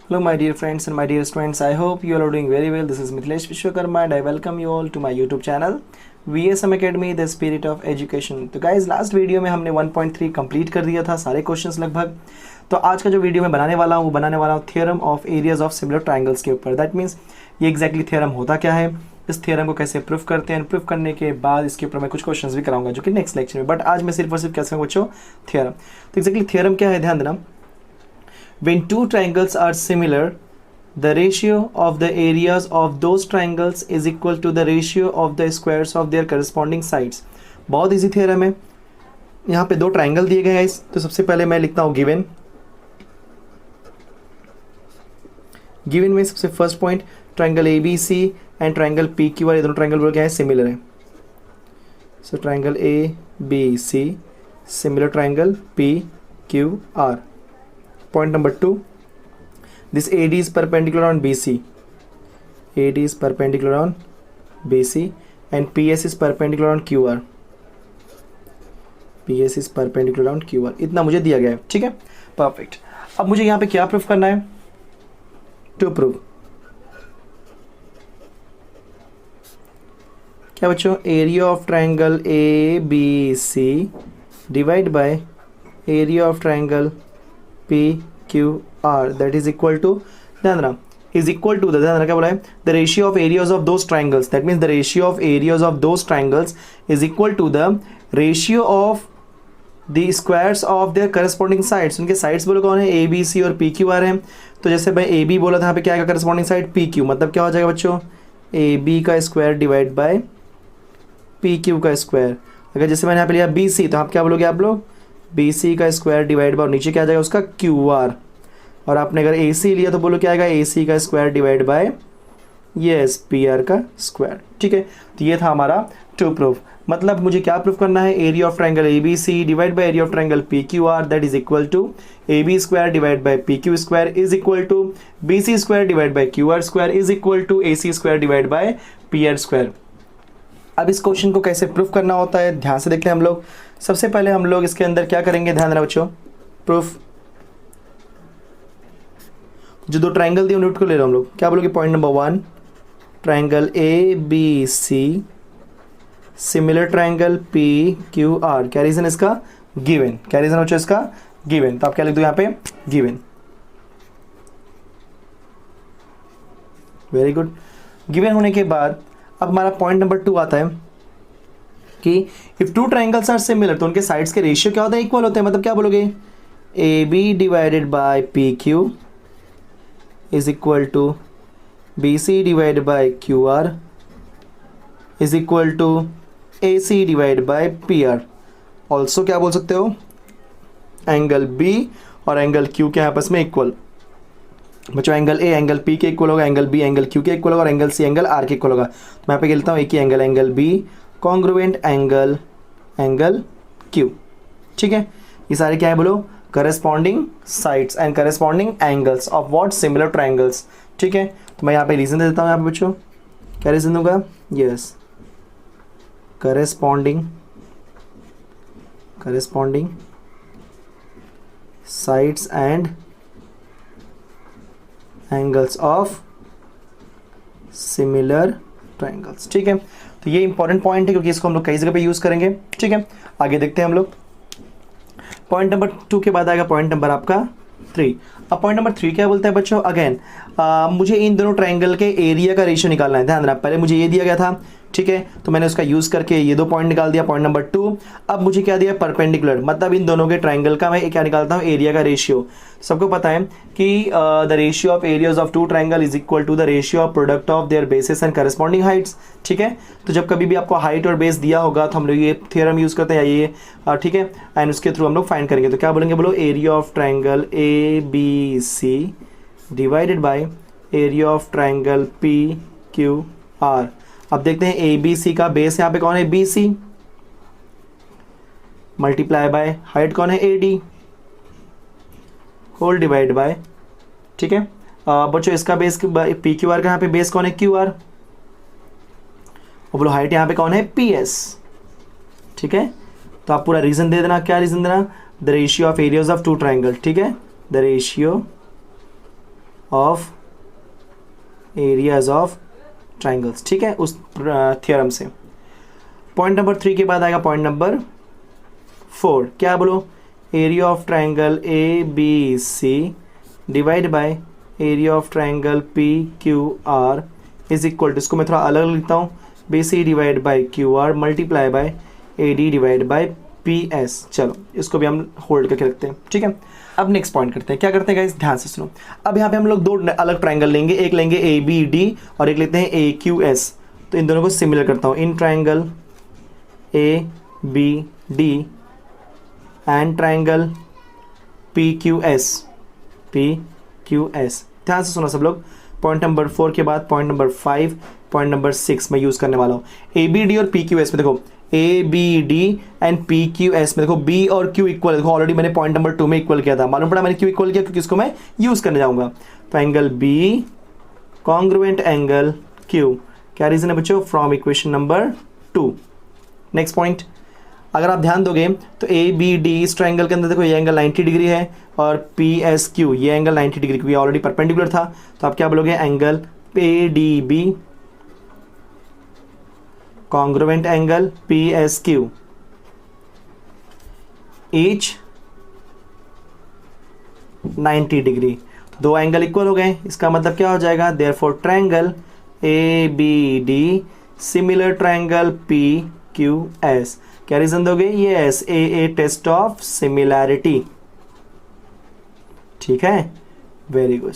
Hello my dear friends and my dear students, I hope you all are doing very well. This is Mithilesh Vishwakarma and I welcome you all to my YouTube channel VSM Academy The Spirit of Education। तो guys last video में हमने 1.3 complete कर दिया था, सारे questions लगभग। तो आज का जो वीडियो मैं बनाने वाला हूँ वो बनाने वाला हूँ theorem of areas of similar triangles के ऊपर। दैट मीन्स ये एग्जैक्टली थ्योरम होता क्या है, इस थ्योरम को कैसे प्रूफ करते हैं, प्रूफ करने के बाद इसके ऊपर मैं कुछ क्वेश्चंस भी कराऊंगा जो कि नेक्स्ट लेक्चर में। बट आज मैं सिर्फ और सिर्फ कैसे बच्चों थ्योरम। तो एग्जैक्टली थ्योरम क्या है, ध्यान देना। When two triangles are similar, the ratio of the areas of those triangles is equal to the ratio of the squares of their corresponding sides। बहुत इजी थ्योरम है। यहाँ पे दो ट्राइंगल दिए गए हैं। तो सबसे पहले मैं लिखता हूँ गिवन। गिवन में सबसे first point triangle A B C and triangle P Q R, ये दोनों ट्राइंगल क्या है, सिमिलर है। So triangle A B C similar triangle P Q R. Point number 2, this AD is perpendicular on BC. AD is perpendicular on BC and PS is perpendicular on QR. PS is perpendicular on QR. इतना मुझे दिया गया है, ठीक है, perfect. अब मुझे यहाँ पे क्या प्रूफ करना है, टू प्रूव क्या बच्चों, area of triangle A B C divide by area of triangle P Q R that is equal to, ध्यान रहा, इज इक्वल टू, ध्यान रहा क्या बोला है, the ratio of areas of those triangles. That means the ratio of areas of those triangles is equal to the ratio of the squares of their corresponding sides. उनके sides बोलो कौन है, ए B सी और पी क्यू आर है। तो जैसे मैं A B बोला था, यहाँ पे क्या आएगा करस्पॉन्डिंग साइड पी क्यू, मतलब क्या हो जाएगा बच्चों, ए बी का square divide by P Q का स्क्वायर। अगर जैसे मैंने यहाँ पे लिया बी सी, तो आप क्या बोलोगे, आप लोग बी सी का स्क्वायर डिवाइड बाय, नीचे क्या आ जाएगा उसका क्यू आर। और आपने अगर ए सी लिया तो बोलो क्या आएगा, ए सी का square divide bye yes P R का स्क्वायर, ठीक है। तो ये था हमारा टू प्रूफ। मतलब मुझे क्या प्रूफ करना है, area of triangle A B C divide by area of triangle P Q R that is equal to A B square divide by P Q square is equal to B C square divide by Q R square is equal to A C square divide by P R square. अब इस question को कैसे proof करना होता है, ध्यान से देखते हैं हम लोग। सबसे पहले हम लोग इसके अंदर क्या करेंगे, ध्यान रखो बच्चों, प्रूफ। जो दो ट्राइंगल दिए उन को ले रहे हम लोग, क्या बोलोगे, point number 1 triangle A B C similar triangle P Q R. क्या रीजन इसका, गिवन। क्या रीजन बच्चों इसका, गिवन। तो आप क्या लिख दो यहाँ पे, गिवन। Very good. गिवन होने के बाद अब हमारा पॉइंट नंबर 2 आता है कि if two triangles are similar, तो उनके साइड्स के रेशियो क्या होते हैं, इक्वल होते हैं। मतलब क्या बोलोगे, A B divided by P Q is equal to B C divide by Q R is equal to A C divide by P R. Also क्या बोल सकते हो, एंगल बी और एंगल क्यू के आपस में इक्वल। बच्चों एंगल ए एंगल पी के इक्वल होगा, एंगल बी एंगल क्यू के इक्वल होगा और एंगल सी एंगल आर के इक्वल होगा। तो मैं यहाँ पे खेलता हूँ एक ही angle, angle B congruent angle angle Q, ठीक है। ये सारे क्या है बोलो, corresponding sides and corresponding angles of what, similar triangles, ठीक है। तो मैं यहाँ पे रीजन दे देता हूँ, यहाँ पे बच्चों क्या रीजन दूंगा, yes corresponding sides and angles of similar triangles, ठीक है। तो ये इंपॉर्टेंट पॉइंट है क्योंकि इसको हम लोग कई जगह पे यूज करेंगे, ठीक है। आगे देखते हैं हम लोग। पॉइंट नंबर 2 के बाद आएगा पॉइंट नंबर आपका 3। अब पॉइंट नंबर 3 क्या बोलता है बच्चों, अगेन मुझे इन दोनों ट्राइंगल के एरिया का रेशियो निकालना है। ध्यान देना, पहले मुझे ये दिया गया था, ठीक है, तो मैंने उसका यूज करके ये 2 पॉइंट निकाल दिया, पॉइंट नंबर 2। अब मुझे क्या दिया, परपेंडिकुलर, मतलब इन दोनों के ट्राइंगल का मैं क्या निकालता हूँ, एरिया का रेशियो। सबको पता है कि the ratio of areas of two triangle is equal to the ratio of product of their bases and corresponding heights, ठीक है। तो जब कभी भी आपको हाइट और बेस दिया होगा तो हम लोग ये थ्योरम यूज करते हैं, ये ठीक है, एंड उसके थ्रू हम लोग फाइंड करेंगे। तो क्या बोलेंगे, बोलो area of triangle A B C divided by area of triangle P Q R. अब देखते हैं ए बी सी का बेस यहाँ पे कौन है, B C, multiply by height कौन है, A D, whole divide by, ठीक है। बच्चों इसका बेस पी क्यू आर का यहाँ पे बेस कौन है, क्यू आर, और बोलो हाइट यहाँ पे कौन है, पी एस, ठीक है। तो आप पूरा रीजन दे देना, क्या रीजन देना, the ratio of areas of two triangle, ठीक है, the ratio of areas of triangles, ठीक है, उस थ्योरम से। पॉइंट नंबर 3 के बाद आएगा पॉइंट नंबर 4, क्या बोलो, area of triangle A B C divide by area of triangle P Q R is equal to, इसको मैं थोड़ा अलग लिखता हूँ, B C divide by Q R multiply by A D divide by P S. चलो इसको भी हम होल्ड करके रखते हैं, ठीक है। अब नेक्स्ट पॉइंट करते हैं, क्या करते हैं गाइस, ध्यान से सुनो। अब यहाँ पे हम लोग दो अलग ट्राइंगल लेंगे, एक लेंगे ए बी डी और एक लेते हैं ए क्यू एस। तो इन दोनों को सिमिलर करता हूँ, in triangle A B D and triangle P Q S, P Q S. ध्यान से सुनो सब लोग। पॉइंट नंबर 4 के बाद पॉइंट नंबर 5, पॉइंट नंबर 6 मैं यूज करने वाला हूँ। ए बी डी और पी क्यू एस में देखो, A B D and P Q S में देखो बी और क्यू इक्वल, देखो ऑलरेडी मैंने पॉइंट नंबर 2 में इक्वल किया था, मालूम पड़ा मैंने क्यू इक्वल किया क्योंकि इसको मैं यूज करने जाऊंगा। तो angle B congruent angle Q, क्या रीजन है बच्चों, from equation number 2। Next point, अगर आप ध्यान दोगे तो ए बी डी इस ट्राइंगल के अंदर देखो ये एंगल 90 डिग्री है और पी एस क्यू ये एंगल 90 डिग्री, क्योंकि ऑलरेडी परपेंडिकुलर था। तो आप क्या बोलोगे, angle A D B congruent angle P S Q each 90 degree. तो दो एंगल इक्वल हो गए, इसका मतलब क्या हो जाएगा, therefore triangle A B D similar triangle P Q S. क्या रीजन दोगे, yes, A test of similarity, ठीक है, वेरी गुड।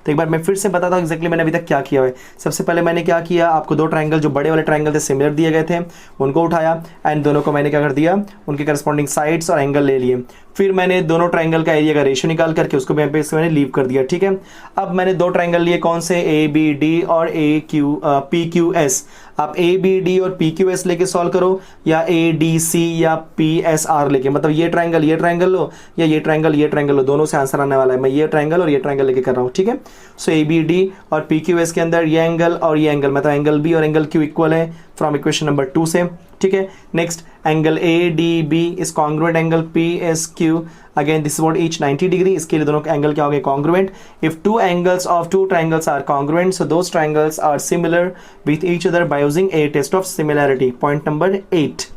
तो एक बार मैं फिर से बताता हूँ एक्जैक्टली मैंने अभी तक क्या किया है। सबसे पहले मैंने क्या किया, आपको दो ट्राइंगल जो बड़े वाले ट्राइंगल थे सिमिलर दिए गए थे उनको उठाया एंड दोनों को मैंने क्या कर दिया, उनके करस्पॉन्डिंग साइड्स और एंगल ले लिए। फिर मैंने दोनों ट्राइंगल का एरिया का रेशियो निकाल करके उसको मैंने लीव कर दिया, ठीक है। अब मैंने दो ट्राइंगल लिए, कौन से, ए बी डी और पी क्यू एस। आप ए बी डी और पी क्यू एस लेके सॉल्व करो या ए डी सी या पी एस आर लेके, मतलब ये ट्राइंगल लो या ये ट्राइंगल लो, दोनों से आंसर आने वाला है। मैं ये ट्राइंगल और ये ट्राइंगल लेके कर रहा हूँ, ठीक है। सो ए बी डी और पी क्यू एस के अंदर ये एंगल और ये एंगल, मतलब एंगल बी और एंगल क्यू इक्वल है फ्रॉम इक्वेशन नंबर 2 से, ठीक है। Next angle A D B is congruent angle P S Q, again this is what each 90 degree, इसके लिए दोनों एंगल क्या हो गए, congruent. If two angles of two triangles are congruent so those triangles are similar with each other by using a test of similarity. Point number 8।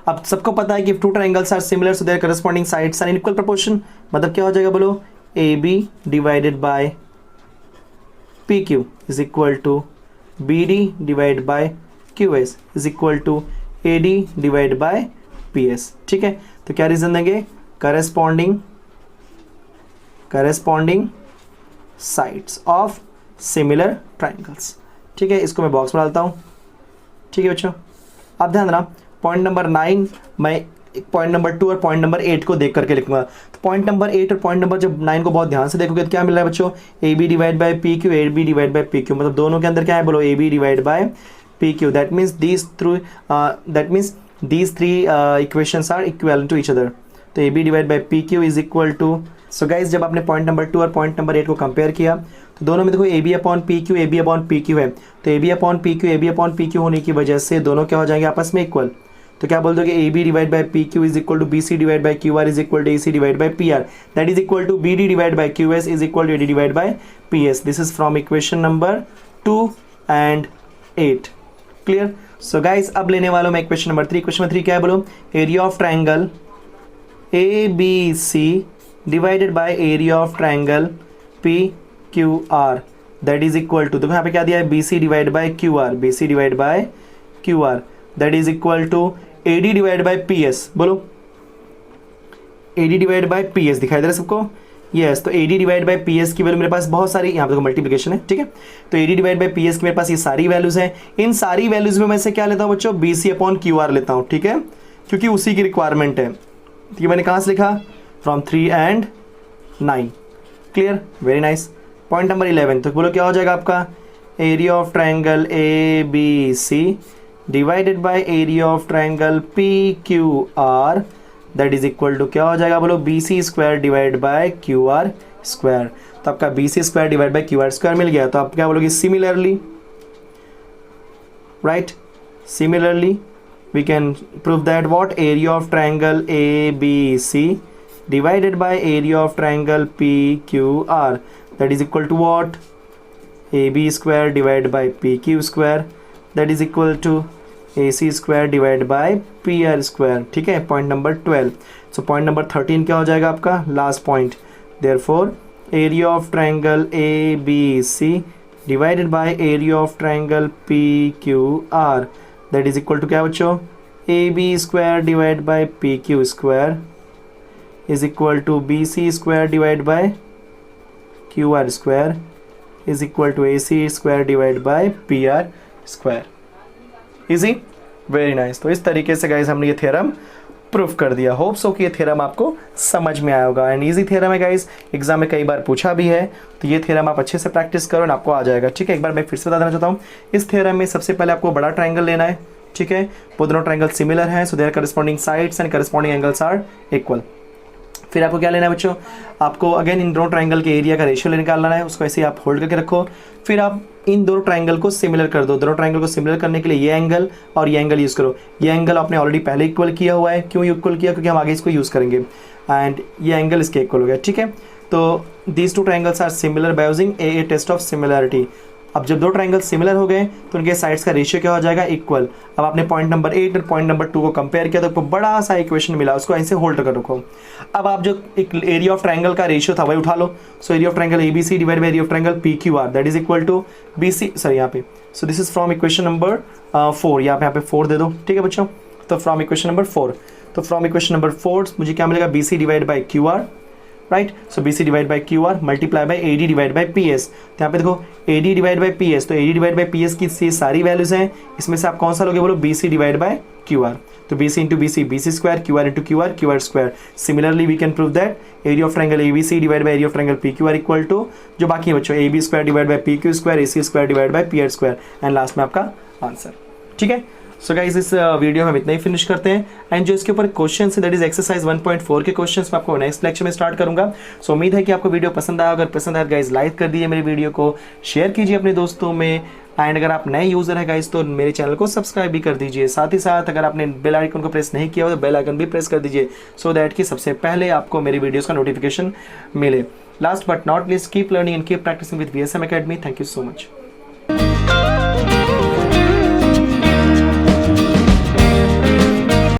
अब सबको पता है कि if two triangles are similar so their corresponding sides are in equal proportion, मतलब क्या हो जाएगा बोलो, AB divided by PQ is equal to BD divided by QS is equal to AD divided by PS, ठीक है। तो क्या reason देंगे, corresponding sides of similar triangles, ठीक है। इसको मैं बॉक्स में डालता हूँ, ठीक है बच्चों। अब ध्यान देना, पॉइंट नंबर 9 मैं पॉइंट नंबर 2 और पॉइंट नंबर 8 को देख करके लिखूंगा। तो पॉइंट नंबर 8 और पॉइंट नंबर जब 9 को बहुत ध्यान से देखोगे तो क्या मिल रहा है बच्चों, A B divide by P Q, A B divide by P Q, मतलब दोनों के अंदर क्या है बोलो, A B divide by P Q. That means these three equations are equal to each other. तो A B divide by P Q is equal to, so guys जब आपने पॉइंट नंबर 2 और पॉइंट नंबर 8 को compare किया तो दोनों में देखो A B upon P Q, A B upon P Q है। तो A B upon P Q, A B upon P Q होने की वजह से दोनों क्या हो जाएंगे आपस में इक्वल। तो क्या बोल दोगे, A B divide by P Q is equal to B C divide by Q R is equal to A C divide by P R, that is equal to B D divide by Q S is equal to A D divide by P S. This is from equation number 2 and 8, clear. So guys अब लेने वालों में equation number 3। Question number 3 क्या है बोलो, area of triangle A B C divided by area of triangle P Q R that is equal to, देखो यहाँ पे क्या दिया है, B C divide by Q R, B C divide by Q R that is equal to A D divide by P S. बोलो A D divide by P S, दिखाई दे रहा है सबको, यस। तो A D divide by P S की value मेरे पास बहुत सारी, यहाँ पे देखो मल्टीप्लिकेशन है, ठीक है। तो A D divide by P S की मेरे पास ये सारी वैल्यूज हैं। इन सारी वैल्यूज में मैं से क्या लेता हूँ बच्चों, B C upon Q R लेता हूँ, ठीक है, क्योंकि उसी की रिक्वायरमेंट है। ठीक है, मैंने कहाँ से लिखा, from 3 and 9, clear, very nice. Point number 11, तो बोलो क्या हो जाएगा आपका, area of triangle A B C divided by area of triangle P Q R that is equal to क्या हो जाएगा बोलो, B C square divide by Q R square. तो आपका B C square divide by Q R square मिल गया। तो आप क्या बोलोगे, similarly, right, similarly we can prove that what area of triangle ABC divided by area of triangle PQR that is equal to what, AB square divide by PQ square that is equal to AC square divide by PR square. ठीक है, point number 12। So point number 13 क्या हो जाएगा आपका last point, therefore area of triangle ABC divided by area of triangle PQR that is equal to क्या बच्चों, AB square divide by PQ square is equal to BC square divide by QR square is equal to AC square divide by PR square. Easy, very nice. तो इस तरीके से guys हमने ये theorem proof कर दिया। होप सो कि ये थ्योरम आपको समझ में आया होगा एंड इजी थ्योरम है गाइज, एग्जाम में कई बार पूछा भी है, तो ये थ्योरम आप अच्छे से प्रैक्टिस करो और आपको आ जाएगा। ठीक है, एक बार मैं फिर से बता देना चाहता हूँ, इस थ्योरम में सबसे पहले आपको बड़ा ट्रायंगल लेना है। ठीक है, वो दोनों ट्रायंगल सिमिलर हैं, so there corresponding sides and corresponding angles are equal. फिर आपको क्या लेना है बच्चों, आपको अगेन इन दोनों ट्रायंगल के एरिया का रेशियो निकालना है, उसको ऐसे आप होल्ड करके रखो। फिर आप इन दोनों ट्रायंगल को सिमिलर कर दो। दोनों ट्रायंगल को सिमिलर करने के लिए ये एंगल और ये एंगल यूज़ करो। ये एंगल आपने ऑलरेडी पहले इक्वल किया हुआ है, क्यों इक्वल किया, क्योंकि हम आगे इसको यूज़ करेंगे एंड ये एंगल इसके इक्वल हो गया। ठीक है, तो these two triangles are similar by using a test of similarity. अब जब दो ट्रायंगल सिमिलर हो गए तो उनके साइड्स का रेशियो क्या हो जाएगा, इक्वल। अब आपने पॉइंट नंबर 8 और पॉइंट नंबर 2 को कंपेयर किया तो आपको बड़ा सा इक्वेशन मिला, उसको ऐसे होल्ड कर रखो। अब आप जो एक एरिया ऑफ ट्रायंगल का रेशियो था वही उठा लो। So area of triangle ABC divide by area of triangle PQR that is equal to BC, sorry यहाँ पे, so this is from equation number 4, यहाँ पे 4 दे दो। ठीक है बच्चों, तो फ्रॉम इक्वेशन नंबर 4, तो फ्रॉम इक्वेशन नंबर 4 मुझे क्या मिलेगा, BC divide by QR, right. So BC divide by QR multiply by AD divide by PS। तो यहाँ पे देखो AD डिवाइड बाय PS, तो AD डिवाइड बाय PS की सारी वैल्यूज हैं, इसमें से आप कौन सा लोगे बोलो, BC डिवाइड बाय QR। तो BC into BC BC square, QR into QR QR square. Similarly we can prove that area of triangle ABC divide by area of triangle PQR equal to जो बाकी बच्चों AB square divide by PQ square, AC square divide by PR square and last में आपका answer. ठीक है, so guys इस video में हम इतना ही फिनिश करते हैं एंड जो इसके ऊपर क्वेश्चन है दैट इज एक्सरसाइज 1.4 के क्वेश्चंस मैं आपको नेक्स्ट लेक्चर में स्टार्ट करूंगा। सो उम्मीद है कि आपको वीडियो पसंद आया। अगर पसंद आया गाइज लाइक कर दीजिए मेरे वीडियो को, शेयर कीजिए अपने दोस्तों में एंड अगर आप नए यूजर है गाइज तो मेरे चैनल को सब्सक्राइब भी कर दीजिए। साथ ही साथ अगर आपने बेल आइकन को प्रेस नहीं किया हो तो बेल आइकन भी प्रेस कर दीजिए, सो दैट कि सबसे पहले आपको मेरी वीडियोस का नोटिफिकेशन मिले। Last but not least, keep learning and keep practicing with VSM Academy। Thank you so much.